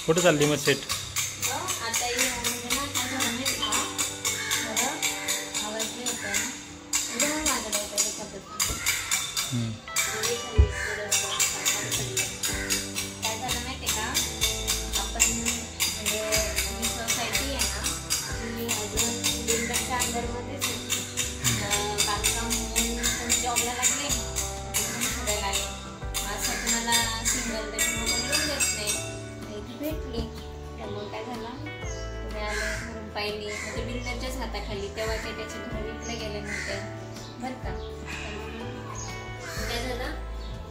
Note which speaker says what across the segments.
Speaker 1: कुठं चालली मग सेट?
Speaker 2: आता म्हणजे ना काय झालं माहिती का, बरं आवाज नाही होता ना, एकदम माझ्याकडे येतं त्याच्यातच काय झालं माहिती का, आपण म्हणजे जी सोसायटी आहे ना ती अजून बिल्डरच्या अंडरमध्येच बांधकाम होऊन तुम्ही जॉबला लागले फिरायला आले, असं तुम्हाला सिंगल बेडरूम वगैरे घेऊन देत नाही, इथे भेटली त्यामुळे काय झालं, तुम्ही आले म्हणून पाहिली म्हणजे बिल्डरच्याच हाताखाली, तेव्हा काही त्याचे घर विकले गेले नव्हते बरं का. काय झालं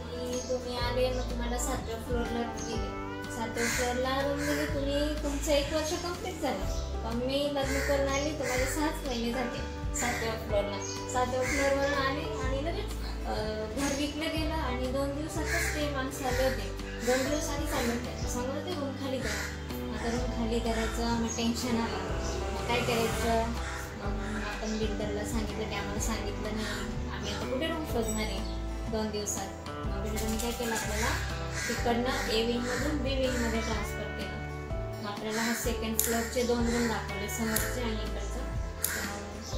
Speaker 2: की तुम्ही आले, मग तुम्हाला 7व्या फ्लोअरला दिले, 7व्या फ्लोअरला रूम दिली तुम्ही, तुमचं 1 वर्ष कंप्लीट झालं. पण मी लग्न करून आली तर माझे 6 महिने झाले 7व्या फ्लोअरला. 7व्या फ्लोअरवरून आले आणि लगेच घर विकलं गेलं आणि 2 दिवसातच ते माणसं आले होते. 2 दिवस आधी सांगत होते रूम खाली करा. आता रूम खाली करायचं, मग टेन्शन आलं, मग काय करायचं. आपण बिल्डरला सांगितलं, ते आम्हाला सांगितलं नाही, आम्ही आता कुठे रूम शोधणार आहे 2 दिवसात. मग बिल्डरने काय केलं, आपल्याला तिकडनं A विंगमधून B विंगमध्ये ट्रान्सफर केलं. मग आपल्याला हा 2nd फ्लोअरचे 2 रूम दाखवले, समोरचे आणि इकडचं.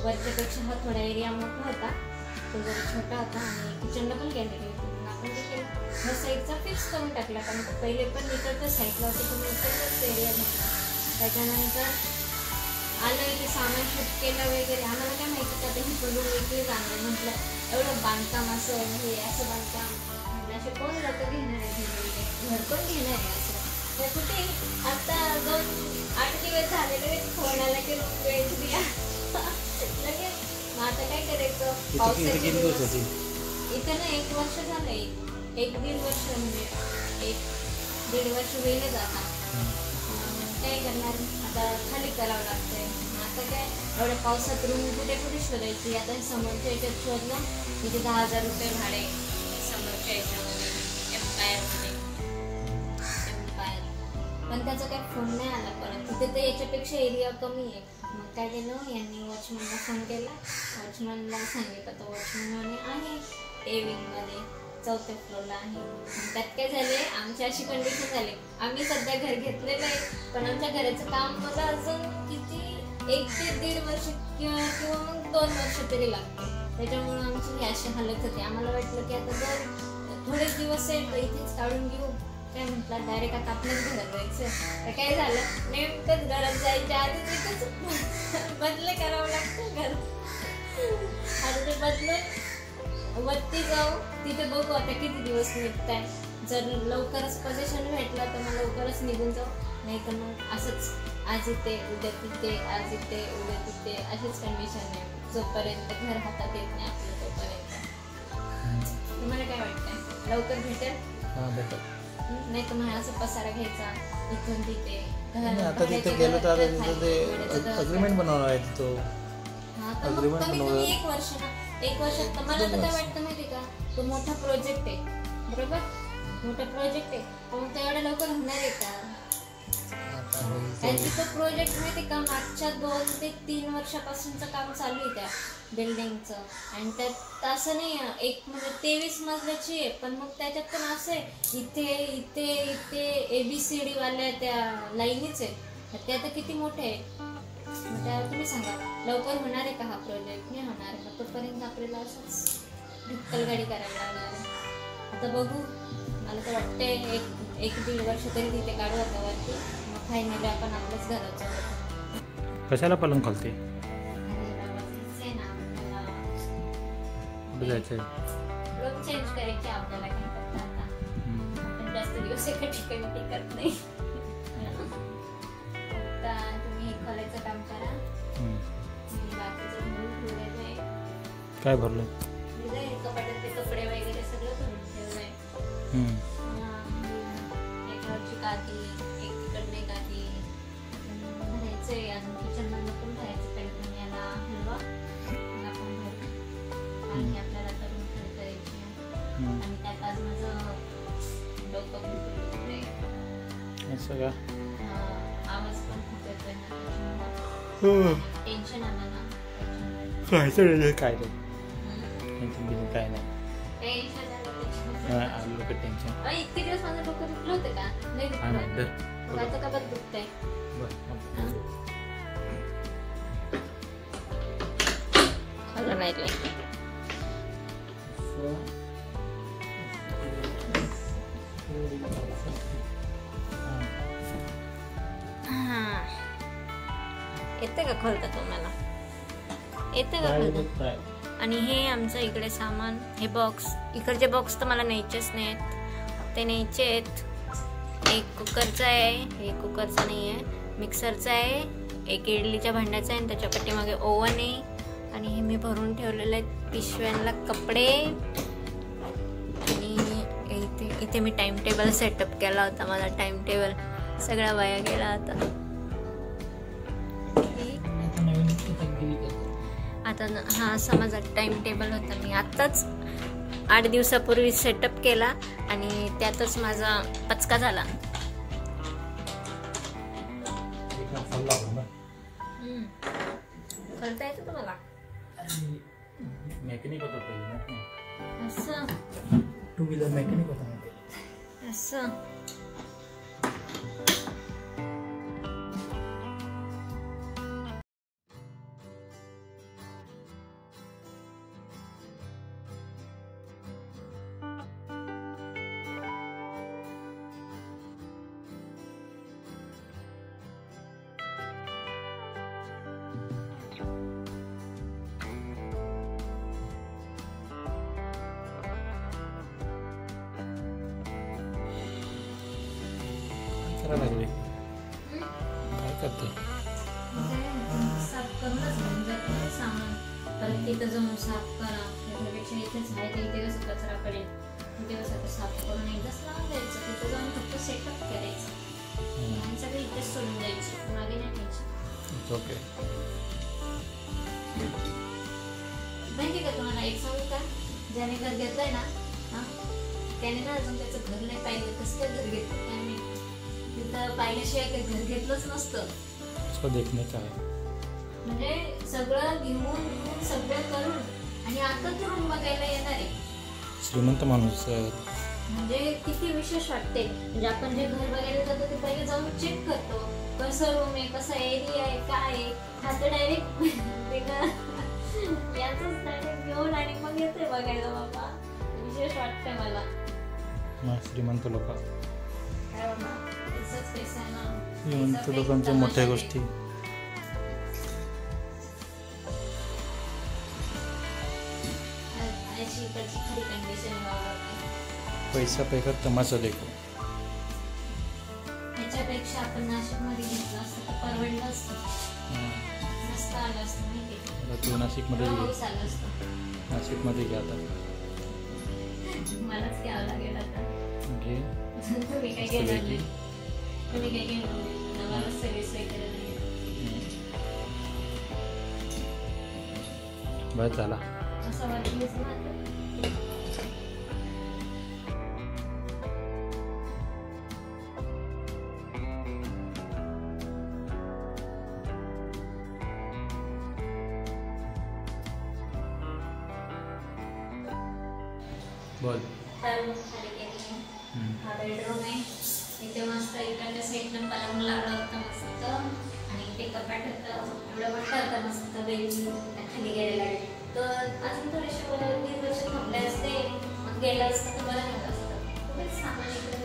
Speaker 2: वरच्यापेक्षा हा थोडा एरिया मोठा होता, तो जरा छोटा होता आणि किचनला पण गॅलरी होती. मग आपण ते केलं, ह्या साईडचा फिक्स करून टाकला, कारण पहिले पण इकडच्या साईडला होते, तुम्ही इकडचाच एरिया घेतला. त्याच्यानंतर आलं इथे सामान शिफ्ट केलं वगैरे, आम्हाला काय माहिती का ते ही करून वेगळी जाणार. म्हटलं एवढं बांधकाम असं हे असं बांधकाम, म्हटलं असे कोण लोक घेणार आहे, घर पण घेणार आहे असं. तर कुठे आता 8 दिवस झालेले फोन आला की रूम रेंट द्या लगेच. मग आता काय करायचं, पावसाचे दिवस इथे ना 1 वर्ष झालंय, 1-1.5 वर्ष म्हणजे 1-1.5 वर्ष होईलच आता. काय करणार, आता खाली करावं लागतंय. आता काय एवढ्या पावसात रूम कुठे कुठे शोधायची. आता समोरच्या याच्यात शोधलं, तिथे 10,000 रुपये भाडे समोरच्या याच्यामध्ये एम्पायरमध्ये. पण त्याचा काही फोन नाही आला परत, तिथे तर याच्यापेक्षा एरिया कमी आहे. मग काय केलं, यांनी वॉचमॅनला फोन केला, वॉचमॅनला सांगितलं, तर वॉचमॅन आहे A विंगमध्ये 4थ्या फ्लोअरला आहे. त्यात काय झाले, आमची अशी कंडिशन झाली, आम्ही सध्या घर घेतलेलं आहे, पण आमच्या घराचं काम मला अजून किती 1 ते 1.5 वर्ष किंवा मग 2 वर्ष तरी लागते. त्याच्यामुळं आमची ही अशी हालत होती. आम्हाला वाटलं की आता जर थोडेच दिवस आहे तर इथेच काढून घेऊ. काय म्हटलं, डायरेक्ट आता आपल्याच घरात जायचं. तर काय झालं, नेमकंच घरात जायच्या आधी तिथंच बदले करावं लागतं घर. आता ते बदलून वरती जाऊ, तिथे बघू आता किती दिवस निघताय. जर लवकरच पोझिशन भेटलं तर मग लवकरच निघून जाऊ, नाही तर मग असंच आज इथे उद्या तिथे, आज इथे उद्या तिथे, अशीच कंडिशन आहे जोपर्यंत घर हातात येत नाही आपलं तोपर्यंत. तुम्हाला काय वाटतंय, लवकर भेटेल? नाही तर मग असं पसारा घ्यायचा इथून तिथे.
Speaker 1: आता तिथे गेलो तर अग्रीमेंट बनवणार आहे तो.
Speaker 2: हा तर मग तुम्ही 1 वर्ष ना, 1 वर्षात मला तर काय वाटतं माहिती का, तो मोठा प्रोजेक्ट आहे बरोबर, मोठा प्रोजेक्ट आहे, पण तो एवढ्या लवकर होणार आहे का? त्यांची तो प्रोजेक्ट माहिती का, मागच्या 2 ते 3 वर्षापासूनचं काम चालू आहे त्या बिल्डिंगचं. आणि त्यात असं नाही एक म्हणजे 23 मजल्याची आहे, पण मग त्याच्यात पण असं आहे इथे इथे इथे ABCD वाल्या त्या लाईनीच आहेत. ते आता किती मोठे आहे, त्यावर तुम्ही सांगा लवकर होणार आहे का हा प्रोजेक्ट? नाही होणार आहे. मग तोपर्यंत आपल्याला असंच ढक्कलगाडी करायला लागणार आहे. आता बघू, मला तर वाटतंय 1-1.5 वर्ष तरी तिथे काढू आता वरती, मग फायनली आपण आपल्याच घरात जाऊ.
Speaker 1: कशाला पलंग खोलते?
Speaker 2: रूम चेंज करायची आपल्याला, काय करता आता आपण जास्त दिवस एका ठिकाणी टिकत नाही. आता तुम्ही हे खोलायचं काम करा, बाकीचं भरून ठेवलेलं आहे.
Speaker 1: काय भरलं?
Speaker 2: कपाटात ते कपडे वगैरे सगळं भरून ठेवलंय. एकावरची गादी, एक तिकडने गादी भरायचंय. अजून किचन मध्ये पण भरायचं पेंट याला हलवा आपण भरू आणि आपल्याला करून खरी करायची. आणि त्यात आज माझं डोकं खूप
Speaker 1: असं का?
Speaker 2: आवाज पण खूप येतोय ना, टेन्शन आलं ना.
Speaker 1: काय नाही टेन्शन काय नाही.
Speaker 2: टेन्शन आलं
Speaker 1: आलो का टेन्शन.
Speaker 2: इतके दिवस माझं डोकं दुखलं होतं का? नाही दुखलं. आता का बरं दुखतंय? खरं नाही लय. येते का खोलता तुम्हाला? येते का खोलता? आणि हे आमचं इकडे सामान, हे बॉक्स, इकडचे बॉक्स तर मला न्यायचेच नाहीत, ते न्यायचे आहेत. एक कुकरचा आहे, हे कुकरचा नाही आहे, मिक्सरचा आहे, एक इडलीच्या भांड्याचा आहे आणि त्याच्या पाठीमागे ओव्हन आहे. आणि हे मी भरून ठेवलेले आहेत पिशव्यांना कपडे. आणि इथे मी टाइम टेबल सेटअप केला होता. माझा टाइम टेबल सगळा वाया गेला होता. आता हा असा माझा टाइम टेबल होता. मी आत्ताच 8 दिवसापूर्वी सेटअप केला आणि त्यातच माझा पचका झाला. करता येतं तुम्हाला?
Speaker 1: मेकॅनिक होता पहिले.
Speaker 2: असं
Speaker 1: 2 व्हीलर मेकॅनिक होता.
Speaker 2: असं
Speaker 1: लागले काय करते?
Speaker 2: साफ करूनच घेऊन जाते सामान. परत तिथं जाऊन साफ करा. त्यापेक्षा इथेच आहे ते इथे कसं कचरा पडेल, तिथे कसं साफ करून एकदाच लावून द्यायचं. तिथं जाऊन फक्त सेटअप करायचं आणि सगळं इथेच सोडून द्यायचं, मागे नाही द्यायचं.
Speaker 1: ओके.
Speaker 2: माहिती का तुम्हाला एक सांगू का? ज्याने घर घेतलंय ना, त्याने ना अजून त्याचं घर नाही पाहिलं. कसं काय घर घेतलं त्याने? तिथं पाहिल्याशिवाय काही घर घेतलंच नसतं.
Speaker 1: उसको देखने का है.
Speaker 2: म्हणजे सगळं घेऊन सगळं करून आणि आता तो रूम बघायला येणार आहे.
Speaker 1: श्रीमंत माणूस.
Speaker 2: म्हणजे किती विशेष वाटते. म्हणजे आपण जे घर बघायला जातो ते पहिले जाऊन चेक करतो, कसं रूम आहे, कसा एरिया आहे, काय आहे. हा तर डायरेक्ट याचंच डायरेक्ट घेऊन आणि मग येते बघायला. बाबा विशेष वाटतंय मला.
Speaker 1: श्रीमंत लोक,
Speaker 2: काय बाबा पैसा आहे ना.
Speaker 1: श्रीमंत लोकांच्या मोठ्या गोष्टी. पैसा पैका तमाशा देखो.
Speaker 2: त्याच्यापेक्षा आपण नाशिकमध्ये घेतलं असतं तर परवडलं असतं. मस्त आलं असतं माहिती.
Speaker 1: तू नाशिकमध्ये नाशिकमध्ये घ्या आता.
Speaker 2: मलाच घ्यावं लागेल आता.
Speaker 1: घे.
Speaker 2: तुम्ही काय घेणार नाही. तुम्ही काय घेणार नाही. मला सगळी सोय करायला
Speaker 1: बस झाला.
Speaker 2: असं वाटलंच ना.
Speaker 1: बोल.
Speaker 2: हा बेडरूम आहे. इथे मस्त इकडच्या साईडनं पलंग लावला होता मस्त आणि इथे कपाट होतं. एवढं मोठं होतं मस्त बेड खाली गेलेला आहे. तर अजून थोडेसे 1-2 वर्ष थांबले असते, मग गेलं असतं तर बरं झालं असतं. खूपच सामान इकडे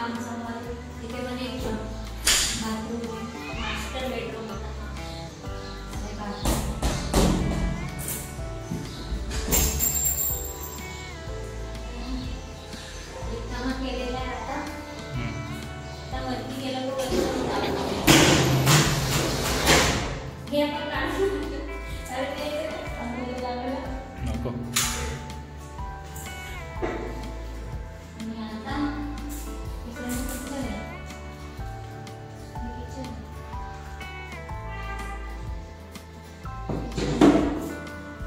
Speaker 2: आमचा हॉल. इथे पण एक बाथरूम, मास्टर बेडरूम होता. केलेला आहे आता. वरती गेलं हे आपण काढू.
Speaker 1: नको.
Speaker 2: आणि आता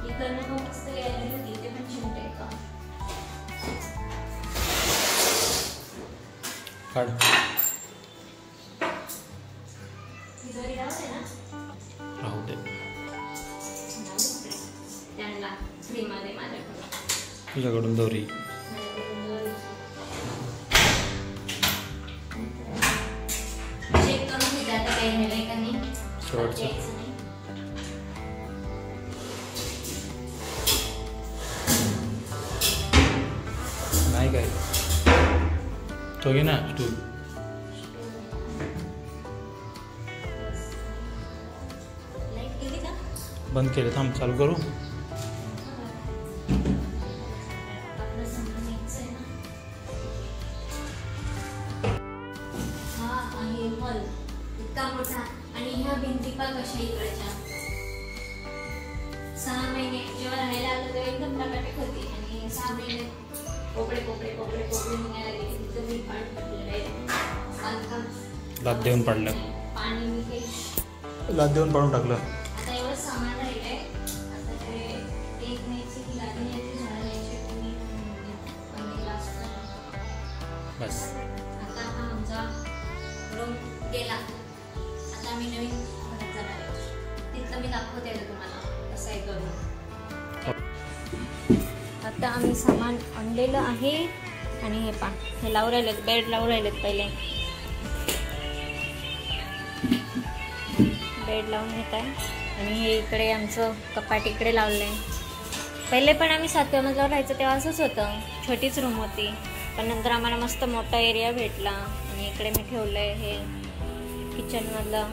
Speaker 2: इकडनं मस्त गॅलरी होती. इथे पण चिमटे आहे का?
Speaker 1: काढ.
Speaker 2: राहू दे ना.
Speaker 1: राहू दे.
Speaker 2: त्यांना
Speaker 1: तुझ्याकडून दोरी.
Speaker 2: चेक करून घेते आता काही राहिलंय का नाही.
Speaker 1: शेवटचं नाही काय तो घे ना स्टूल.
Speaker 2: लाईट गेली का?
Speaker 1: बंद केलं, थांब चालू करू.
Speaker 2: हा आहे हॉल इतका मोठा. आणि ह्या भिंती पण कशा इकडच्या 6 महिने जेव्हा राहायला आलो तेव्हा एकदम टकाटक होती. आणि 6 महिने कोपडे कोपडे कोपडे कोपडे निघायला गेले. तिथं मी पाणी पडलेलं आहे.
Speaker 1: लाद देऊन पाडलं.
Speaker 2: पाणी मी काही
Speaker 1: लाद देऊन पाडून टाकलं.
Speaker 2: आता एवढं सामान राहिलंय. आता ते एक न्यायची की गाडी न्यायची झाडं न्यायची तुम्ही पण लास्ट
Speaker 1: बस.
Speaker 2: आता हा आमचा रूम गेला. आता आम्ही नवीन घरात जाणार आहे. तिथलं मी दाखवते आता तुम्हाला कसं आहे तो रूम. आता आम्ही सामान आणलेलं आहे. आणि हे पा हे लावून राहिलेत, बेड लावून राहिलेत. पहिले बेड लावून घेत आहे. आणि हे इकडे आमचं कपाट इकडे लावलं आहे. पहिले पण आम्ही 7व्या मजल्यावर राहायचं तेव्हा असंच होतं, छोटीच रूम होती. पण नंतर आम्हाला मस्त मोठा एरिया भेटला. आणि इकडे मी ठेवलं आहे हे किचनमधलं.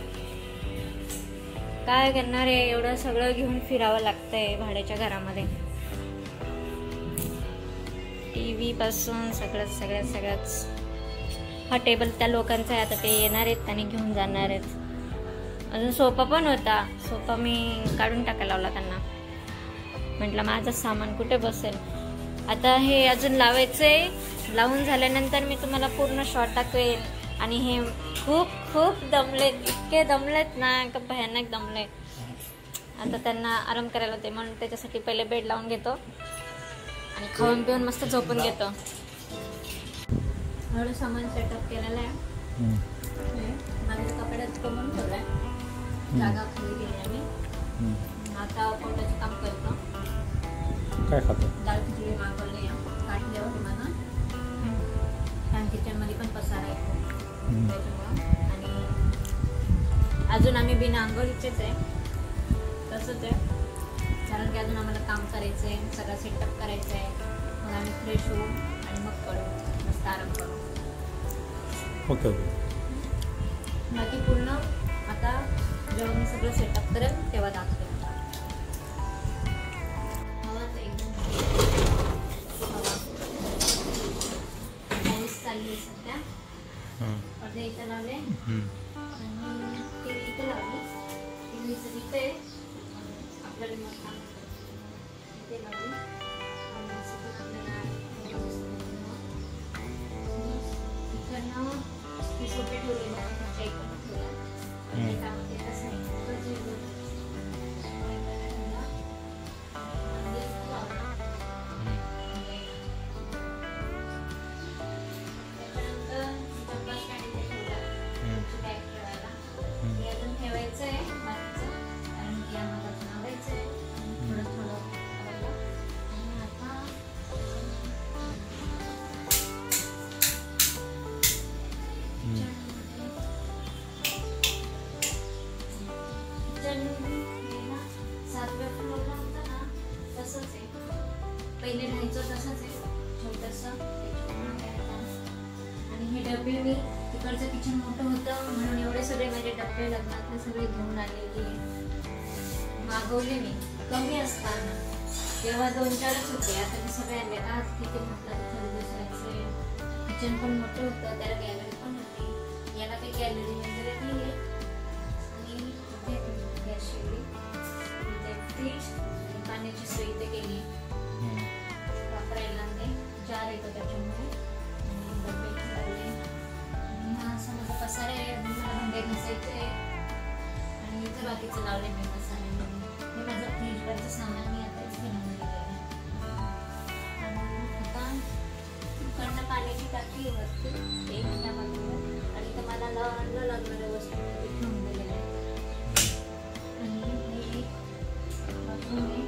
Speaker 2: काय करणार आहे, एवढं सगळं घेऊन फिरावं लागतंय भाड्याच्या घरामध्ये. TV पासून सगळंच. हा टेबल त्या लोकांचा आहे. आता ते येणार आहेत आणि घेऊन जाणार आहेत. अजून सोफा पण होता. सोफा मी काढून टाकायला लावला त्यांना. म्हटलं माझं सामान कुठे बसेल. आता हे अजून लावायचंय. लावून झाल्यानंतर मी तुम्हाला पूर्ण शॉट टाकवेल. आणि हे खूप खूप दमलेत, इतके दमलेत ना का भयानक दमले. आता त्यांना आराम करायला होते म्हणून त्याच्यासाठी पहिले बेड लावून घेतो आणि खाऊन पिऊन मस्त झोपून घेतो. एवढं सामान सेटअप केलेलं आहे. माझ्या कपड्यात कमवून ठेवलं आहे. जागा खाली गेली आम्ही. आता पोटाचं काम करतो.
Speaker 1: काय खातो?
Speaker 2: दाल खिचडी मागवली काढली होती मला. फॅन किचनमध्ये पण पसारा आहे त्याच्यामुळं. आणि अजून आम्ही बिना आंघोळीचेच आहे, तसंच आहे. कारण की अजून आम्हाला काम करायचं आहे, सगळं सेटअप करायचं आहे. मग आम्ही फ्रेश होऊ आणि मग पडू, मस्त आराम करू.
Speaker 1: ओके.
Speaker 2: बाकी पूर्ण आता जेव्हा मी सगळं सेटअप करेल तेव्हा दाखवेल. पाऊस चालली आहे सध्या. पडदे इथं लावले आणि टी व्ही इथं लावली. टीव्हीचं तिथे आपल्याला मग इथे लावली. इकडनं ती सोपे ठेवलेलं आहे. पहिले राहायचं तसंच आहे छोटंसं. आणि हे डबे मी तिकडचं किचन मोठं होतं म्हणून एवढे सगळे माझे डबे लग्नातले सगळे घेऊन आलेली मागवले मी. कमी असताना तेव्हा 2-4च होते. आता मी सगळे आणले का किती म्हटलं थोडे दुसऱ्याचे. किचन पण मोठं होतं, त्याला गॅलरी पण होती. याला काही गॅलरी वगैरे नाही आहे. आणि इथे गॅस शेगडी, इथे फ्रीज, पाण्याची सोय इथे केली. वापरायला लागले जार येतो त्याच्यामुळे. आणि डबे लावले. आणि हा असा माझा पसारा आहे. मला भांडे घासायचे. आणि इथं बाकीचं लावले मी मसाले. हे माझं फ्रीजवरचं सामान मी आता घेऊन गेलेलं. आणि आता इकडनं पाण्याची टाकी वरती एक त्यामध्ये. आणि इथं मला लागणाऱ्या वस्तू घेऊन गेलेल्या आहे. आणि हे बाथरूम आहे.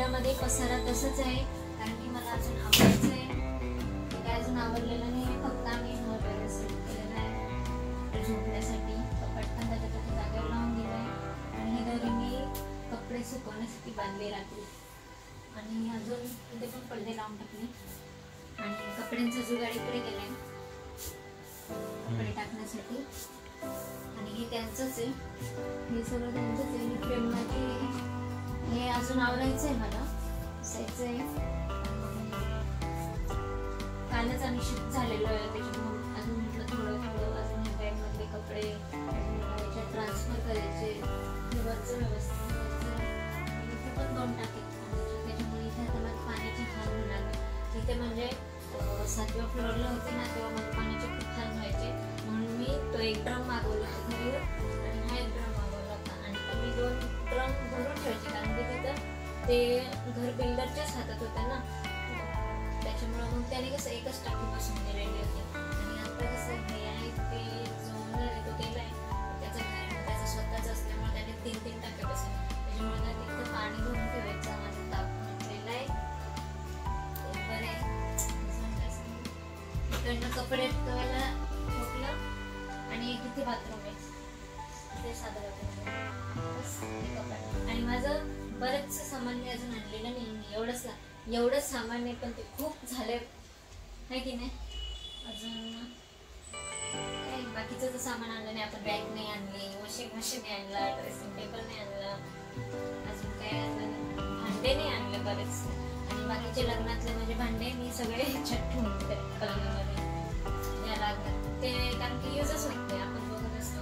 Speaker 2: कपड्यामध्ये पसारा तसंच आहे, कारण की मला अजून आवडायचं आहे. ते काय अजून आवडलेलं नाही, फक्त आम्ही हॉटेल सेट केलेलं आहे झोपण्यासाठी. कपाट पण त्याच्या जागेवर लावून दिलं आहे आणि हे घरी मी कपडे सुकवण्यासाठी बांधले रात्री. आणि अजून इथे पण पडदे लावून टाकले आणि कपड्यांचा जुगाड इकडे केलाय कपडे टाकण्यासाठी. आणि हे त्यांचंच आहे, हे सगळं त्यांचंच आहे. ही फ्रेम माझी आहे. हे अजून आवरायचं आहे, मला असायचं आहे. कालच आम्ही शिफ्ट झालेलो आहे, त्याच्यामुळे अजून म्हटलं थोडं थोडं अजून ह्या बॅगमधले कपडे याच्यात ट्रान्सफर करायचे. वरचं व्यवस्थित इथे पण 2 टाके, त्याच्यामुळे इथे आता मला पाण्याची हाल होणार. तिथे म्हणजे 7व्या फ्लोअरला होते ना, तेव्हा मला पाण्याचे खूप हाल व्हायचे. म्हणून मी तो एक ड्रम मागवला होता घरी आणि हा एक ड्रम मागवला होता. आणि मी 2 ड्रम भरून ठेवायचे, कारण की तिथं ते घर बिल्डरच्याच हातात होतं ना, त्याच्यामुळं मग त्याने कसं एकच टाकी बसून दिलेली होती. आणि आता कसं हे आहे, ते जो ओनर आहे तो गेलाय, त्याचं घर आहे, त्याचं स्वतःच असल्यामुळे त्याने 3 टाक्या बसवल्या. त्याच्यामुळे ना तिथं पाणी भरून ठेवायचं माझं ताप म्हटलेलं आहे. बरं आहे. इकडनं कपडे धुवायला ठोकलं आणि एक इथे बाथरूम आहे, ते साधं बाथरूम बस हे कपडे. आणि माझं बरेचसं सामान मी अजून आणलेलं नाही, एवढंच सामान आहे, पण ते खूप झाले आहे की नाही. अजून काय बाकीचं तर सामान आणलं नाही आपण. बॅग नाही आणली, वॉशिंग मशीन नाही आणला, ड्रेसिंग टेबल नाही आणला, अजून काय आणलं नाही. भांडे नाही आणले बरेचसे. आणि बाकीचे लग्नातले म्हणजे भांडे मी सगळे ह्याच्यात ठेवून दिले पलंगामध्ये या लागतात ते, कारण की युजच होत नाही, आपण बघत असतो.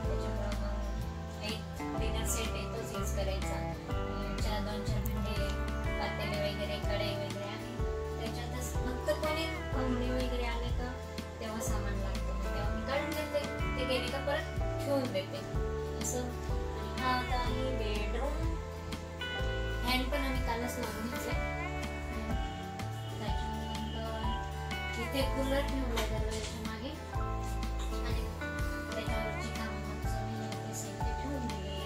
Speaker 2: त्याच्यामुळं मग एक डिनर सेट आहे, तोच यूज करायचा. 2-4 भांडे पातेले वगैरे, कढई वगैरे आहे त्याच्यातच. फक्त कोणी पाहुणे वगैरे आले का तेव्हा सामान लागतं, तेव्हा मी काढून देते, ते गेले का परत ठेवून देते असं. आणि हा आता आहे बेडरूम. फॅन पण आम्ही कालच लावून घेतले. इथे कूलर ठेवला दरवाजाच्या मागे आणि त्याच्यावरची कामाचं मी ते ठेवून दिले.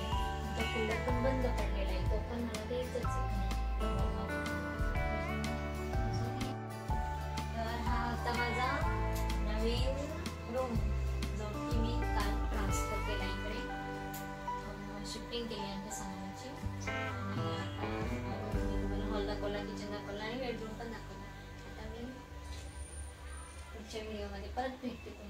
Speaker 2: तो कूलर पण बंद पडलेला आहे, तो पण मला द्यायचंच आहे. तर हा होता माझा नवीन रूम, जो की मी काल ट्रान्सफर केला इकडे. शिफ्टिंग केली आमच्या सामानाची. आणि आता तुम्हाला हॉल दाखवला, किचन दाखवला आणि बेडरूम पण दाखवला. आता मी पुढच्या व्हिडिओमध्ये परत भेटते.